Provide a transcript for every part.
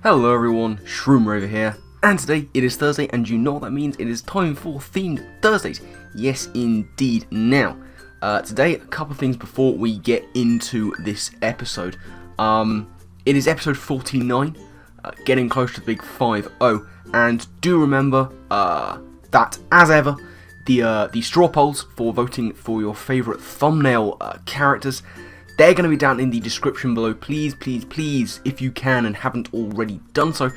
Hello everyone, Shroomraver here, and today it is Thursday, and you know what that means. It is time for Themed Thursdays. Yes indeed. Now, today a couple of things before we get into this episode. It is episode 49, getting close to the big 5-0, and do remember that, as ever, the Strawpolls for voting for your favourite thumbnail characters, they're going to be down in the description below. Please, if you can and haven't already done so,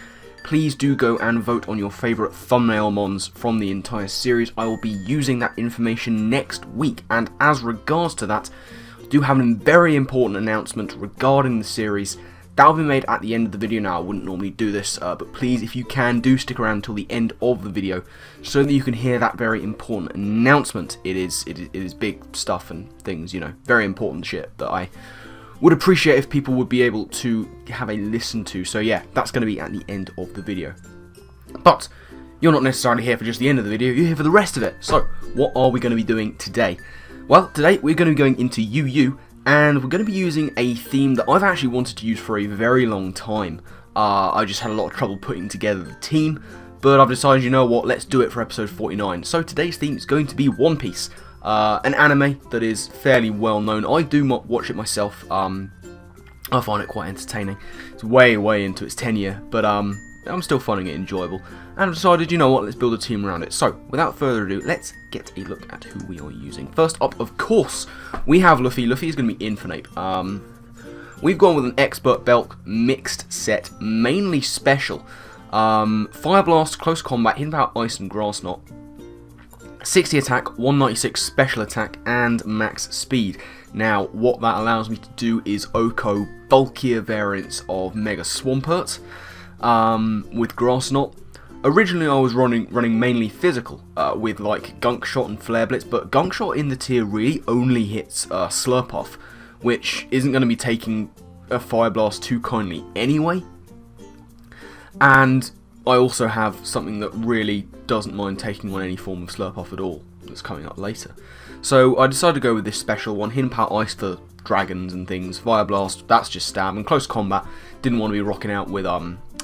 please do go and vote on your favourite thumbnail mons from the entire series. I will be using that information next week, and as regards to that, I do have a very important announcement regarding the series. That will be made at the end of the video. Now, I wouldn't normally do this, but please, if you can, do stick around until the end of the video so that you can hear that very important announcement. It is big stuff and things, you know, very important shit that I would appreciate if people would be able to have a listen to. So yeah, that's going to be at the end of the video. But you're not necessarily here for just the end of the video, you're here for the rest of it. So, what are we going to be doing today? Well, today we're going to be going into UU, and we're going to be using a theme that I've actually wanted to use for a very long time. I just had a lot of trouble putting together the team, but I've decided, you know what, let's do it for episode 49. So today's theme is going to be One Piece, an anime that is fairly well known. I do watch it myself. I find it quite entertaining. It's way into its tenure, but I'm still finding it enjoyable. And I've decided, you know what, let's build a team around it. So, without further ado, let's get a look at who we are using. First up, of course, we have Luffy. Luffy is going to be infinite. We've gone with an expert belt mixed set, mainly special. Fire Blast, close combat, hidden power, ice and grass knot. 60 attack, 196 special attack, and max speed. Now, what that allows me to do is Oko bulkier variants of Mega Swampert with grass knot. Originally, I was running mainly physical with like Gunk Shot and Flare Blitz, but Gunk Shot in the tier really only hits Slurp Off, which isn't going to be taking a Fire Blast too kindly anyway. And I also have something that really doesn't mind taking on any form of Slurp Off at all, that's coming up later. So I decided to go with this special one, Hidden Power Ice for dragons and things, Fire Blast, that's just stab, and close combat, didn't want to be rocking out with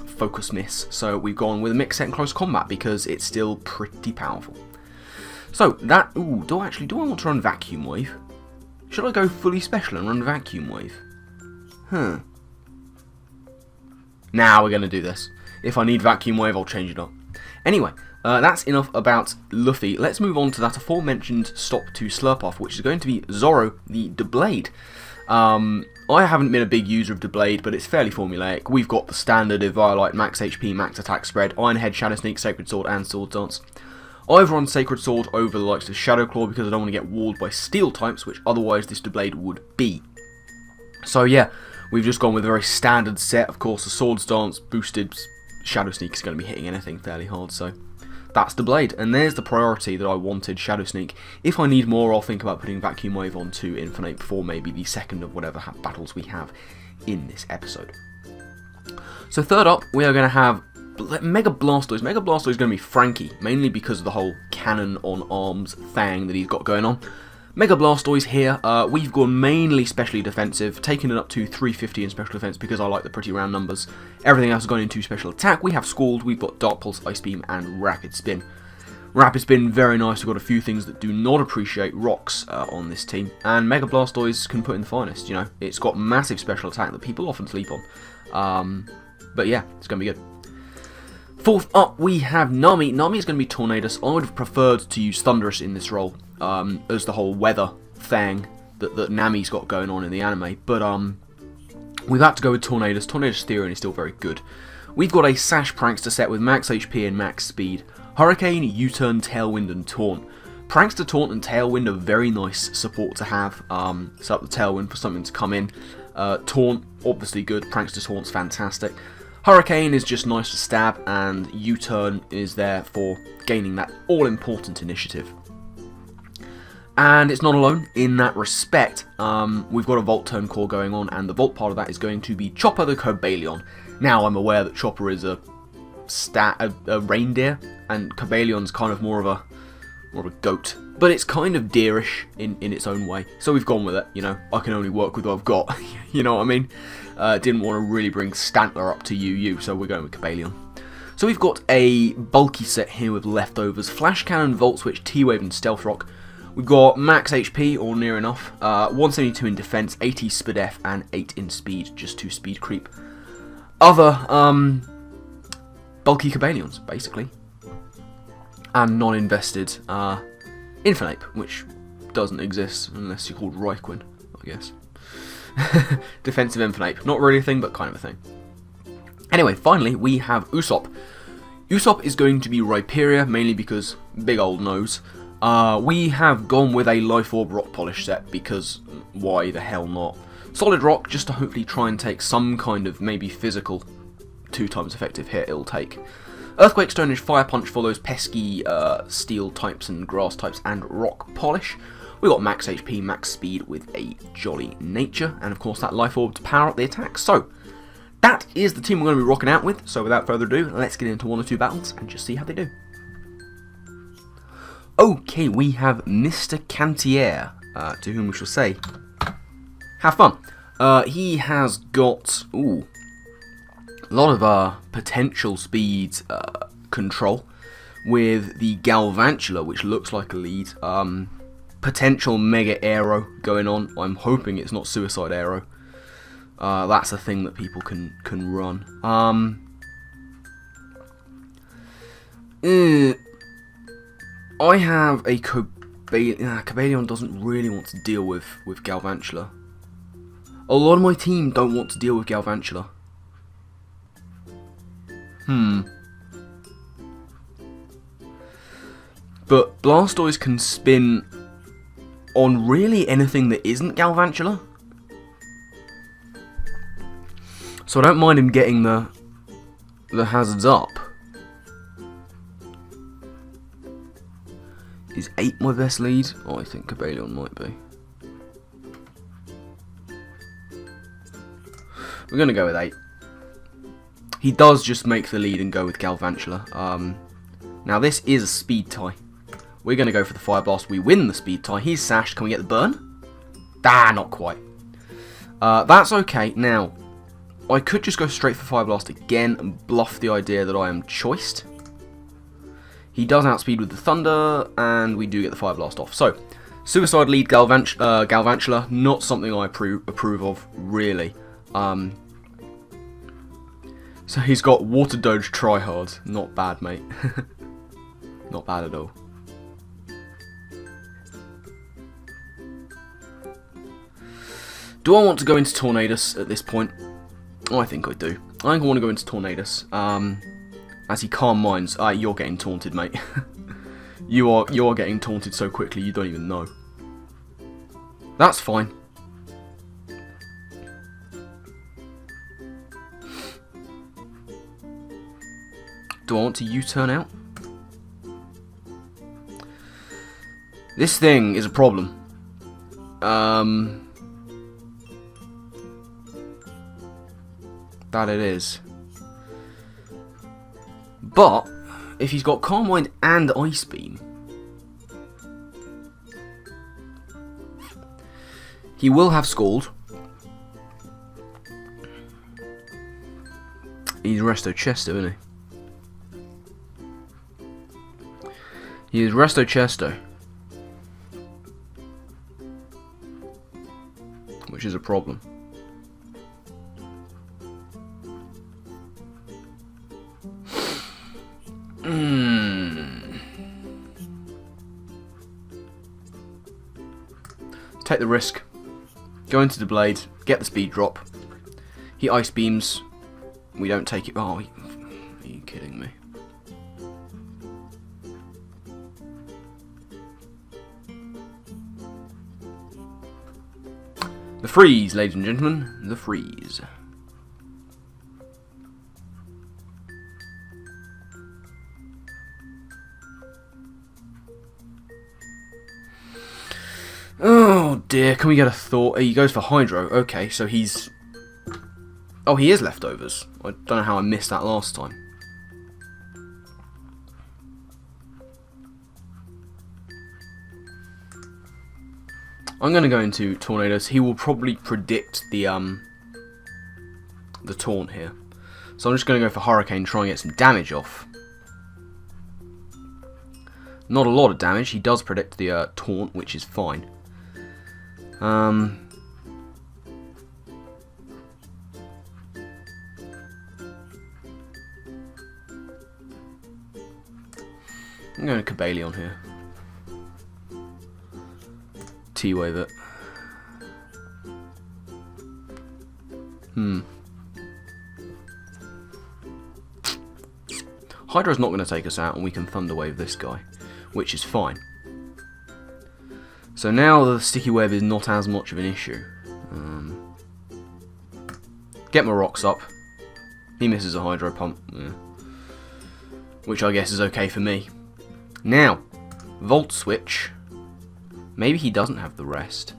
Focus Miss, so we've gone with a mix set in close combat because it's still pretty powerful. So that, do I want to run Vacuum Wave? Should I go fully special and run Vacuum Wave? Now we're going to do this. If I need Vacuum Wave, I'll change it up. Anyway, that's enough about Luffy. Let's move on to that aforementioned stop to Slurp Off, which is going to be Zoro, the Deblade. I haven't been a big user of Deblade, but it's fairly formulaic. We've got the standard Eviolite, max HP, max attack spread, Iron Head, Shadow Sneak, Sacred Sword, and Sword Dance. I've run Sacred Sword over the likes of Shadow Claw because I don't want to get walled by Steel types, which otherwise this Deblade would be. So yeah, we've just gone with a very standard set. Of course, the Sword Dance boosted Shadow Sneak is going to be hitting anything fairly hard, so that's Deblade. And there's the priority that I wanted, Shadow Sneak. If I need more, I'll think about putting Vacuum Wave on to Infinite before maybe the second of whatever battles we have in this episode. So third up, we are going to have Mega-Blastoise. Mega-Blastoise is going to be Frankie, mainly because of the whole cannon on arms thing that he's got going on. Mega-Blastoise here, we've gone mainly specially defensive, taking it up to 350 in special defense because I like the pretty round numbers. Everything else has gone into special attack. We have Scald, we've got Dark Pulse, Ice Beam, and Rapid Spin. Rapid Spin, very nice. We've got a few things that do not appreciate rocks on this team, and Mega-Blastoise can put in the finest, you know. It's got massive special attack that people often sleep on. But yeah, it's going to be good. Fourth up, we have Nami. Nami is going to be Tornadus. I would have preferred to use Thunderous in this role, as the whole weather thing that Nami's got going on in the anime. But we've had to go with Tornadus. Tornadus Theory is still very good. We've got a Sash Prankster set with max HP and max speed. Hurricane, U-Turn, Tailwind, and Taunt. Prankster, Taunt, and Tailwind are very nice support to have. Set up the Tailwind for something to come in. Taunt, obviously good. Prankster Taunt's fantastic. Hurricane is just nice to stab, and U-Turn is there for gaining that all-important initiative. And it's not alone in that respect. We've got a Volt Turn core going on, and the Volt part of that is going to be Chopper the Cobalion. Now, I'm aware that Chopper is a reindeer, and Cobalion's kind of more of a more of a goat. But it's kind of deerish in its own way. So we've gone with it, you know. I can only work with what I've got. You know what I mean? Didn't want to really bring Stantler up to UU, so we're going with Cobalion. So we've got a bulky set here with leftovers. Flash Cannon, Volt Switch, T-Wave and Stealth Rock. We've got max HP, or near enough. 172 in defense, 80 speed F, and 8 in speed. Just 2 speed creep. Other bulky Cobalions, basically. And non-invested Infernape, which doesn't exist unless you're called Raikou, I guess. Defensive Infernape. Not really a thing, but kind of a thing. Anyway, finally, we have Usopp. Usopp is going to be Rhyperior, mainly because big old nose. We have gone with a Life Orb Rock Polish set, because why the hell not? Solid Rock, just to hopefully try and take some kind of maybe physical 2 times effective hit it'll take. Earthquake, Stone Edge, Fire Punch follows pesky steel types and grass types and rock polish. We've got max HP, max speed with a jolly nature, and of course that Life Orb to power up the attack. So, that is the team we're going to be rocking out with. So without further ado, let's get into 1 or 2 battles and just see how they do. Okay, we have Mr. Cantier, to whom we shall say, have fun. He has got, a lot of potential speed control with the Galvantula, which looks like a lead. Potential Mega Aero going on. I'm hoping it's not Suicide Aero. That's a thing that people can run. I have a Cobalion. Cobalion doesn't really want to deal with Galvantula. A lot of my team don't want to deal with Galvantula. But Blastoise can spin on really anything that isn't Galvantula. So I don't mind him getting the hazards up. Is 8 my best lead? Oh, I think Cobalion might be. We're going to go with 8. He does just make the lead and go with Galvantula. Now this is a speed tie. We're going to go for the Fire Blast. We win the speed tie. He's sashed. Can we get the burn? Ah, not quite. That's okay. Now, I could just go straight for Fire Blast again and bluff the idea that I am choiced. He does outspeed with the Thunder, and we do get the Fire Blast off. So, Suicide lead Galvantula, not something I approve of, really. So he's got Water Dodge Tryhard. Not bad, mate. Not bad at all. Do I want to go into Tornadus at this point? Oh, I think I do. I think I want to go into Tornadus. As he Calm Minds. You're getting taunted, mate. you are getting taunted so quickly you don't even know. That's fine. Do I want to U-turn out? This thing is a problem. That it is. But, if he's got Calm Mind and Ice Beam, he will have Scald. He's Resto Chesto, isn't he? He is Resto Chesto. Which is a problem. Take the risk. Go into the blade. Get the speed drop. He Ice Beams. We don't take it. Oh, are you kidding me? The freeze, ladies and gentlemen. The freeze. Oh dear, can we get a thought? He goes for Hydro. Okay, so he's... Oh, he is leftovers. I don't know how I missed that last time. I'm going to go into Tornadus. He will probably predict the taunt here. So I'm just going to go for Hurricane, try and get some damage off. Not a lot of damage. He does predict the taunt, which is fine. I'm going to Cobalion here. T-Wave it. Hydra's not going to take us out, and we can Thunder Wave this guy, which is fine. So now the Sticky Web is not as much of an issue. Get my rocks up. He misses a Hydro Pump, yeah. Which I guess is okay for me. Now, Volt Switch. Maybe he doesn't have the rest.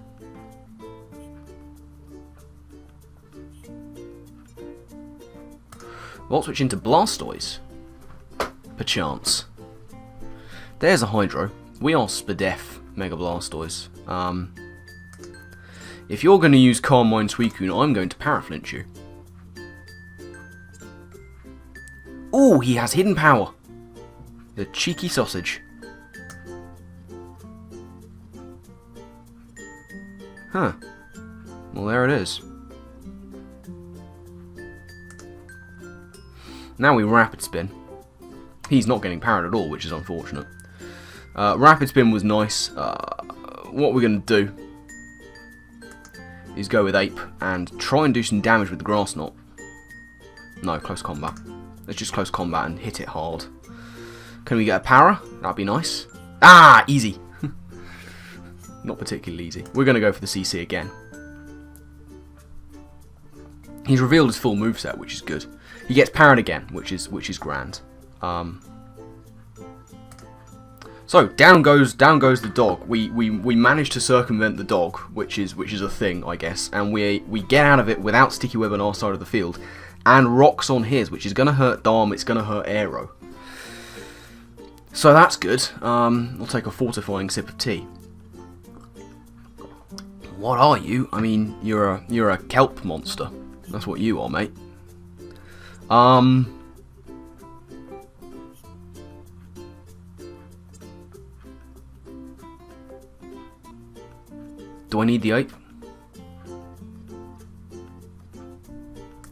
Volt Switch into Blastoise. Perchance. There's a Hydro. We are Spadef Mega-Blastoise. If you're going to use Calm Mind Suicune, I'm going to Paraflinch you. Ooh, he has Hidden Power. The cheeky sausage. Huh. Well, there it is. Now we Rapid Spin. He's not getting powered at all, which is unfortunate. Rapid Spin was nice. What we're going to do is go with Ape and try and do some damage with the Grass Knot. No, close combat. Let's just close combat and hit it hard. Can we get a Para? That'd be nice. Ah, easy. Not particularly easy. We're going to go for the CC again. He's revealed his full moveset, which is good. He gets parried again, which is grand. So down goes the dog. We managed to circumvent the dog, which is a thing, I guess, and we get out of it without Sticky Web on our side of the field, and rocks on his, which is going to hurt Darm. It's going to hurt Aero. So that's good. I'll take a fortifying sip of tea. What are you? I mean, you're a kelp monster. That's what you are, mate. Do I need the ape?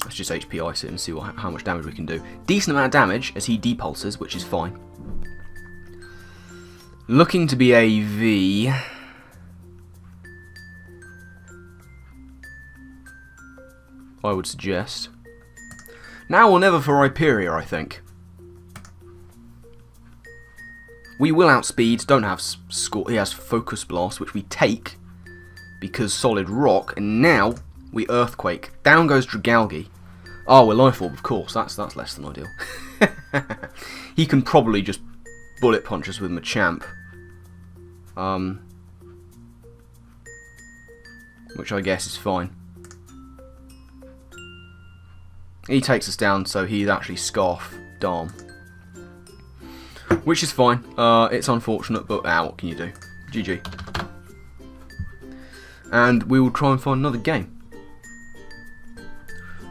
Let's just HP Ice it and see how much damage we can do. Decent amount of damage as he depulses, which is fine. Looking to be a V. I would suggest. Now or never for Hyperia, I think. We will outspeed, don't have score. He has Focus Blast, which we take because Solid Rock, and now we Earthquake. Down goes Dragalge. Oh, we're Life Orb, of course. That's less than ideal. He can probably just Bullet Punch us with Machamp. Which I guess is fine. He takes us down, so he's actually Scarf Darm. Which is fine. It's unfortunate, but what can you do? GG. And we will try and find another game.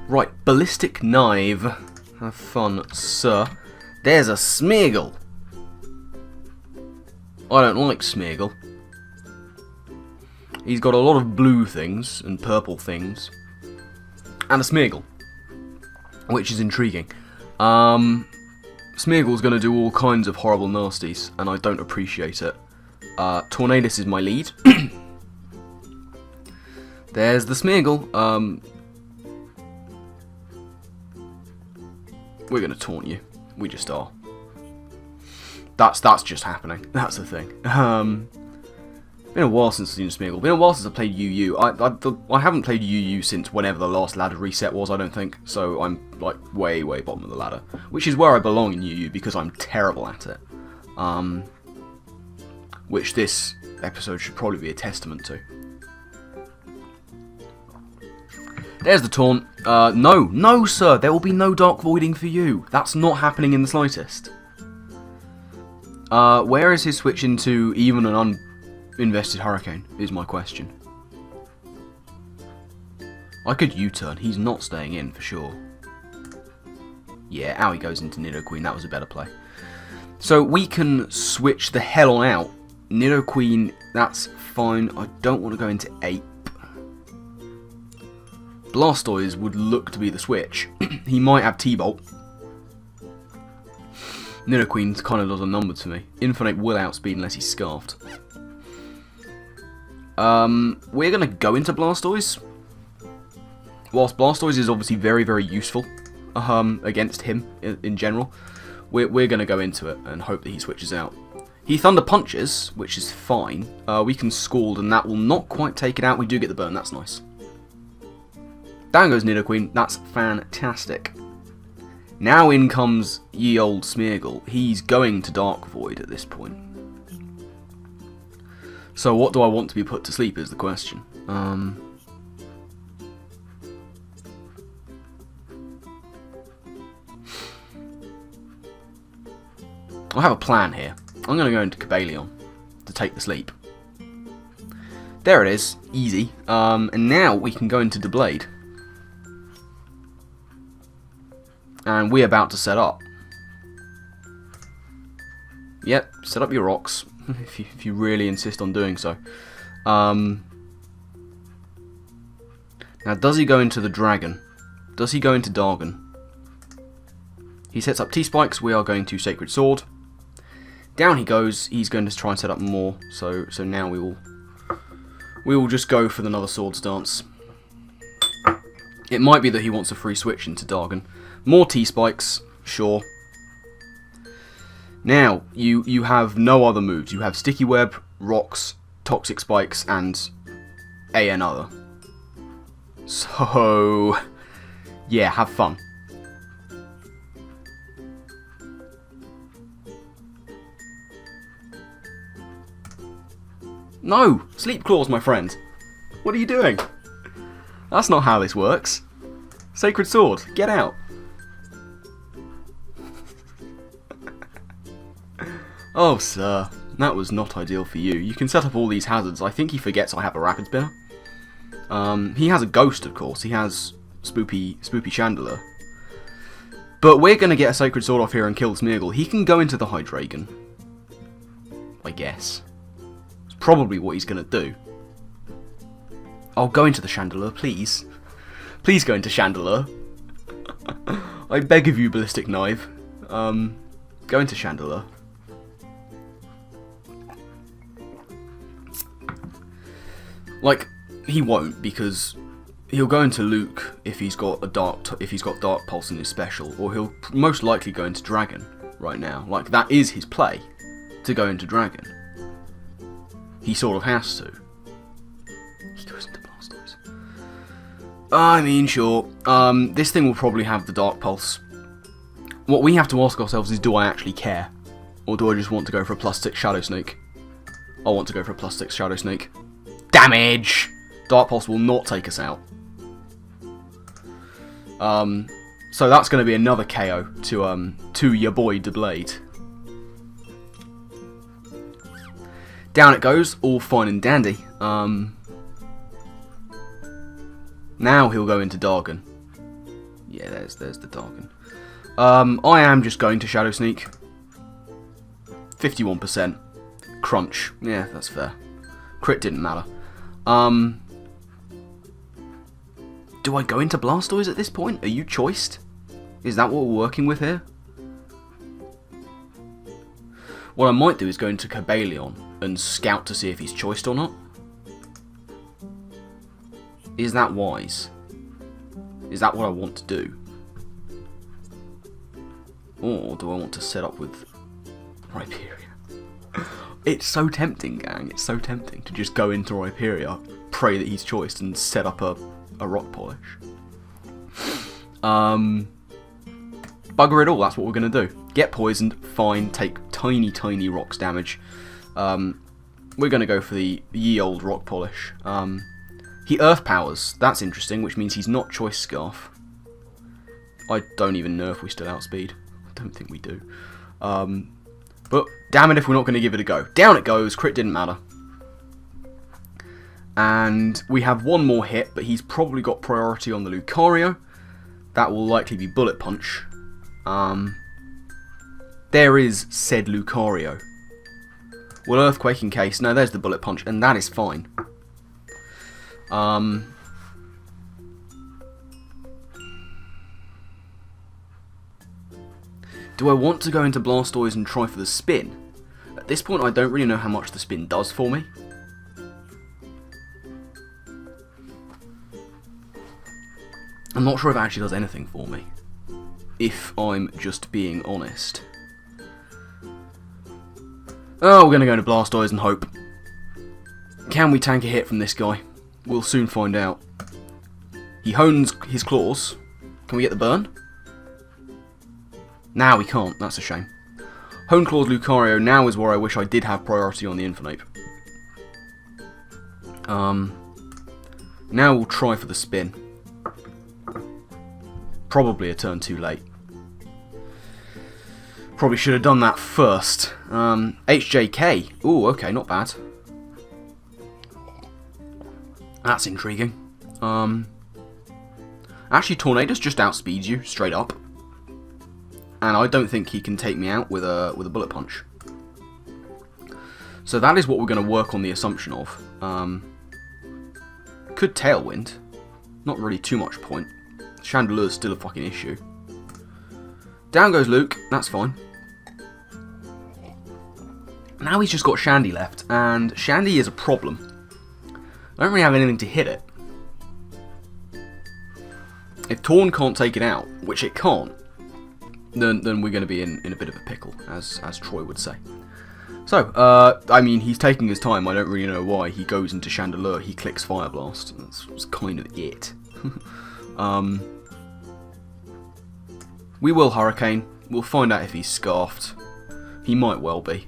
Right, Ballistic Knife. Have fun, sir. There's a Smeargle. I don't like Smeargle. He's got a lot of blue things and purple things. And a Smeargle, which is intriguing. Smeargle's going to do all kinds of horrible nasties, and I don't appreciate it. Tornadus is my lead. There's the Smeargle. We're going to taunt you. We just are. That's just happening. That's the thing. Been a while since I've seen Smeargle. Been a while since I played UU. I haven't played UU since whenever the last ladder reset was, I don't think. So I'm like way bottom of the ladder, which is where I belong in UU because I'm terrible at it. Which this episode should probably be a testament to. There's the taunt. No, sir. There will be no Dark Voiding for you. That's not happening in the slightest. Where is his switch into even an invested Hurricane, is my question. I could U-turn. He's not staying in, for sure. Yeah, out he goes into Nidoqueen. That was a better play. So we can switch the hell on out. Nidoqueen, that's fine. I don't want to go into Ape. Blastoise would look to be the switch. He might have T-Bolt. Nidoqueen kind of does a number to me. Infinite will outspeed unless he's Scarfed. We're going to go into Blastoise. Whilst Blastoise is obviously very, very useful against him in general, we're going to go into it and hope that he switches out. He Thunder Punches, which is fine. We can Scald and that will not quite take it out. We do get the burn, that's nice. Down goes Nidoqueen, that's fantastic. Now in comes ye old Smeargle. He's going to Dark Void at this point. So what do I want to be put to sleep is the question. I have a plan here. I'm going to go into Cobalion to take the sleep. There it is, easy. And now we can go into Doublade. And we're about to set up. Yep, set up your rocks, if you really insist on doing so. Now, does he go into the Dragon? Does he go into Dargon? He sets up T-Spikes, we are going to Sacred Sword. Down he goes, he's going to try and set up more, so now we will just go for another Sword stance. It might be that he wants a free switch into Dargon. More T-Spikes, sure. Now, you have no other moves. You have Sticky Web, Rocks, Toxic Spikes, and another. So, yeah, have fun. No! Sleep Claws, my friend. What are you doing? That's not how this works. Sacred Sword, get out. Oh, sir. That was not ideal for you. You can set up all these hazards. I think he forgets I have a Rapid Spinner. He has a Ghost, of course. He has Spoopy Chandler. But we're going to get a Sacred Sword off here and kill Smeargle. He can go into the Hydreigon. I guess. It's probably what he's going to do. Oh, go into the Chandelure, please. Please go into Chandelure. I beg of you, Ballistic Knife. Go into Chandelure. Like, he won't, because he'll go into Luke if he's got Dark Pulse in his special, or he'll most likely go into Dragon right now. Like, that is his play, to go into Dragon. He sort of has to. He goes into Blastoise. I mean, sure. This thing will probably have the Dark Pulse. What we have to ask ourselves is, do I actually care? Or do I just want to go for a +6 Shadow Snake? I want to go for a +6 Shadow Snake. Damage! Dark Pulse will not take us out. So that's going to be another KO to your boy Doublade. Down it goes, all fine and dandy. Now he'll go into Dargon. Yeah, there's the Dargon. I am just going to Shadow Sneak. 51%. Crunch. Yeah, that's fair. Crit didn't matter. Do I go into Blastoise at this point? Are you choiced? Is that what we're working with here? What I might do is go into Cobalion and scout to see if he's choiced or not. Is that wise? Is that what I want to do? Or do I want to set up with Rhyperior? It's so tempting, gang. It's so tempting to just go into Rhyperior, pray that he's choiced, and set up a Rock Polish. Bugger it all, that's what we're going to do. Get poisoned, fine, take tiny rocks damage. We're going to go for the ye old Rock Polish. He Earth Powers, that's interesting, which means he's not Choice Scarf. I don't even know if we still outspeed. I don't think we do. But damn it if we're not going to give it a go. Down it goes, crit didn't matter. And we have one more hit, but he's probably got priority on the Lucario. That will likely be Bullet Punch. There is said Lucario. Well, Earthquake in case. No, there's the Bullet Punch, and that is fine. Do I want to go into Blastoise and try for the spin? At this point, I don't really know how much the spin does for me. I'm not sure if it actually does anything for me, if I'm just being honest. Oh, we're going to go into Blastoise and hope. Can we tank a hit from this guy? We'll soon find out. He hones his claws. Can we get the burn? Now we can't, that's a shame. Hone Claws Lucario now is where I wish I did have priority on the Infernape. Now we'll try for the spin. Probably a turn too late. Probably should have done that first. HJK. Ooh, okay, not bad. That's intriguing. Actually, Tornadus just outspeeds you, straight up. And I don't think he can take me out with a Bullet Punch. So that is what we're going to work on the assumption of. Could Tailwind. Not really too much point. Chandelure's still a fucking issue. Down goes Luke, that's fine. Now he's just got Shandy left, and Shandy is a problem. I don't really have anything to hit it. If Torn can't take it out, which it can't, then we're going to be in a bit of a pickle, as Troy would say. So, I mean, he's taking his time, I don't really know why. He goes into Chandelure, he clicks Fire Blast, that's kind of it. We will Hurricane. We'll find out if he's Scarfed. He might well be.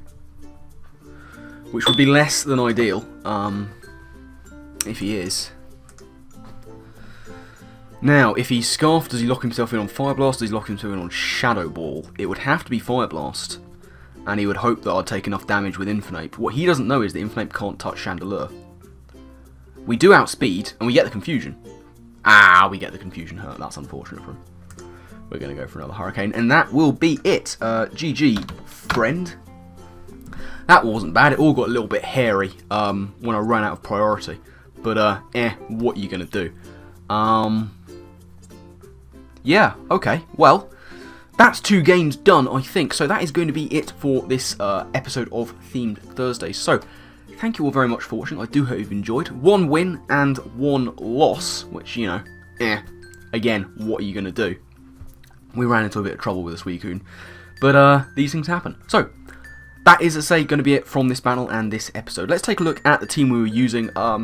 Which would be less than ideal, if he is. Now, if he's Scarfed, does he lock himself in on Fire Blast? Does he lock himself in on Shadow Ball? It would have to be Fire Blast. And he would hope that I'd take enough damage with Infernape. What he doesn't know is that Infernape can't touch Chandelure. We do outspeed, and we get the Confusion. Ah, we get the Confusion hurt. That's unfortunate for him. We're going to go for another Hurricane, and that will be it. GG, friend. That wasn't bad. It all got a little bit hairy when I ran out of priority. But, what are you going to do? Yeah, okay. Well, that's 2 games done, I think. So that is going to be it for this episode of Themed Thursdays. So, thank you all very much for watching. I do hope you've enjoyed. 1 win and 1 loss, which, you know, again, what are you going to do? We ran into a bit of trouble with a Suicune, but these things happen. So, that is, as I say, going to be it from this battle and this episode. Let's take a look at the team we were using. I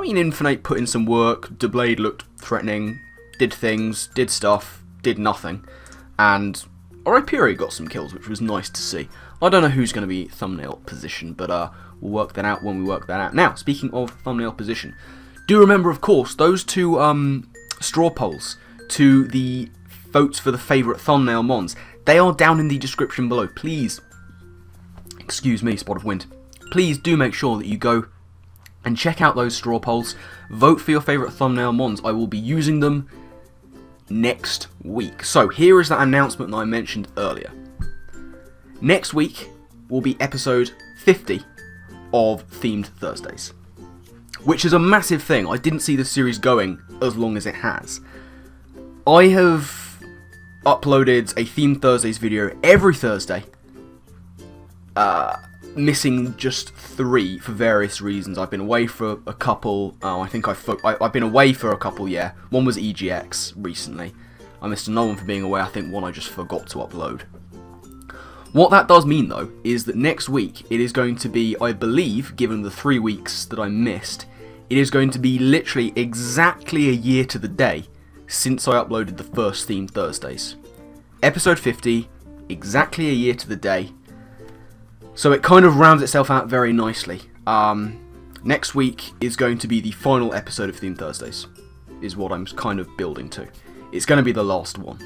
mean, Infernape put in some work, Doublade looked threatening, did things, did stuff, did nothing, and Rhyperior got some kills, which was nice to see. I don't know who's going to be thumbnail position, but we'll work that out when we work that out. Now, speaking of thumbnail position, do remember, of course, those 2 Strawpolls to the votes for the favourite thumbnail mons. They are down in the description below. Please, excuse me, Spot of Wind. Please do make sure that you go and check out those Strawpolls. Vote for your favourite thumbnail mons. I will be using them next week. So here is that announcement that I mentioned earlier. Next week will be episode 50 of Themed Thursdays, which is a massive thing. I didn't see the series going as long as it has. I have uploaded a Themed Thursdays video every Thursday, missing just 3 for various reasons. I've been away for a couple. I think I've been away for a couple. Yeah, one was EGX recently. I missed another one for being away. I think one I just forgot to upload. What that does mean, though, is that next week it is going to be, I believe, given the 3 weeks that I missed, it is going to be literally exactly a year to the day since I uploaded the first Themed Thursdays. Episode 50, exactly a year to the day. So it kind of rounds itself out very nicely. Next week is going to be the final episode of Themed Thursdays, is what I'm kind of building to. It's going to be the last one.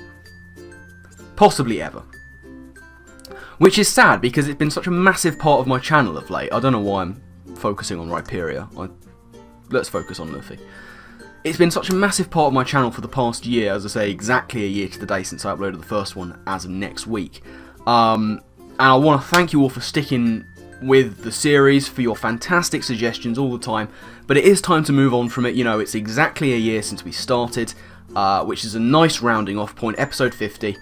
Possibly ever. Which is sad, because it's been such a massive part of my channel of late. I don't know why I'm focusing on Rhyperior. let's focus on Luffy. It's been such a massive part of my channel for the past year, as I say, exactly a year to the day since I uploaded the first one as of next week. And I want to thank you all for sticking with the series, for your fantastic suggestions all the time, but it is time to move on from it. You know, it's exactly a year since we started, which is a nice rounding off point, episode 50.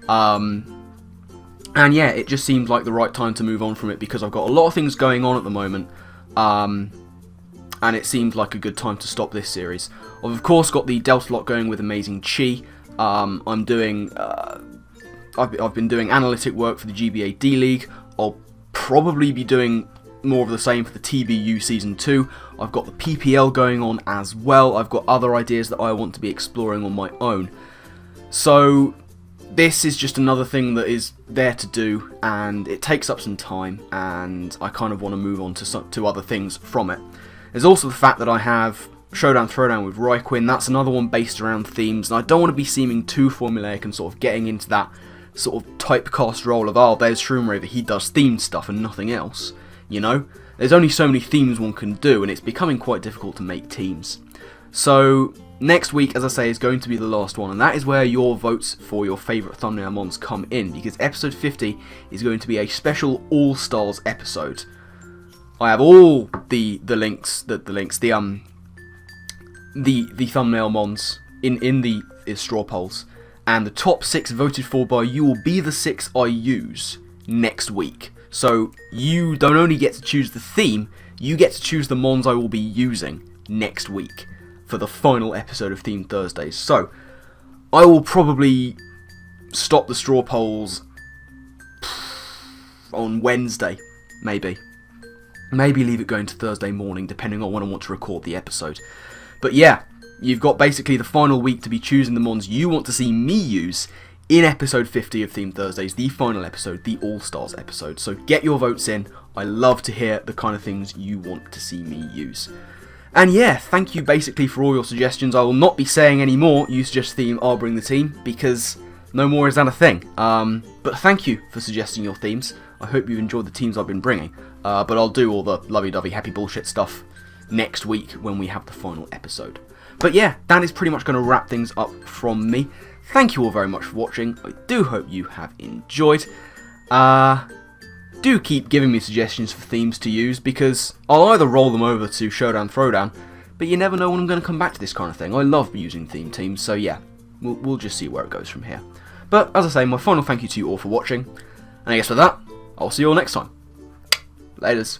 And yeah, it just seemed like the right time to move on from it because I've got a lot of things going on at the moment, and it seemed like a good time to stop this series. I've of course got the Delta lot going with Amazing Chi. I'm doing, I've been doing analytic work for the GBA D-League. I'll probably be doing more of the same for the TBU Season 2. I've got the PPL going on as well. I've got other ideas that I want to be exploring on my own. So this is just another thing that is there to do, and it takes up some time, and I kind of want to move on to other things from it. There's also the fact that I have Showdown Throwdown with Raikwin. That's another one based around themes, and I don't want to be seeming too formulaic and sort of getting into that sort of typecast role of, oh, there's Shroomraver, he does themed stuff and nothing else, you know? There's only so many themes one can do, and it's becoming quite difficult to make teams. So next week, as I say, is going to be the last one, and that is where your votes for your favourite thumbnail mons come in, because episode 50 is going to be a special All-Stars episode. I have all the thumbnail mons in the Strawpolls, and the top 6 voted for by you will be the 6 I use next week. So you don't only get to choose the theme, you get to choose the mons I will be using next week for the final episode of Themed Thursdays. So I will probably stop the Strawpolls on Wednesday, maybe leave it going to Thursday morning, depending on when I want to record the episode. But yeah, you've got basically the final week to be choosing the mons you want to see me use in episode 50 of Themed Thursdays, the final episode, the All-Stars episode. So get your votes in. I love to hear the kind of things you want to see me use. And yeah, thank you basically for all your suggestions. I will not be saying any more, you suggest theme, I'll bring the team, because no more is that a thing. But thank you for suggesting your themes. I hope you enjoyed the teams I've been bringing. But I'll do all the lovey-dovey happy bullshit stuff next week when we have the final episode. But yeah, that is pretty much going to wrap things up from me. Thank you all very much for watching. I do hope you have enjoyed. Do keep giving me suggestions for themes to use, because I'll either roll them over to Showdown Throwdown, but you never know when I'm going to come back to this kind of thing. I love using theme teams, so yeah, we'll just see where it goes from here. But as I say, my final thank you to you all for watching, and I guess with that, I'll see you all next time. Laters.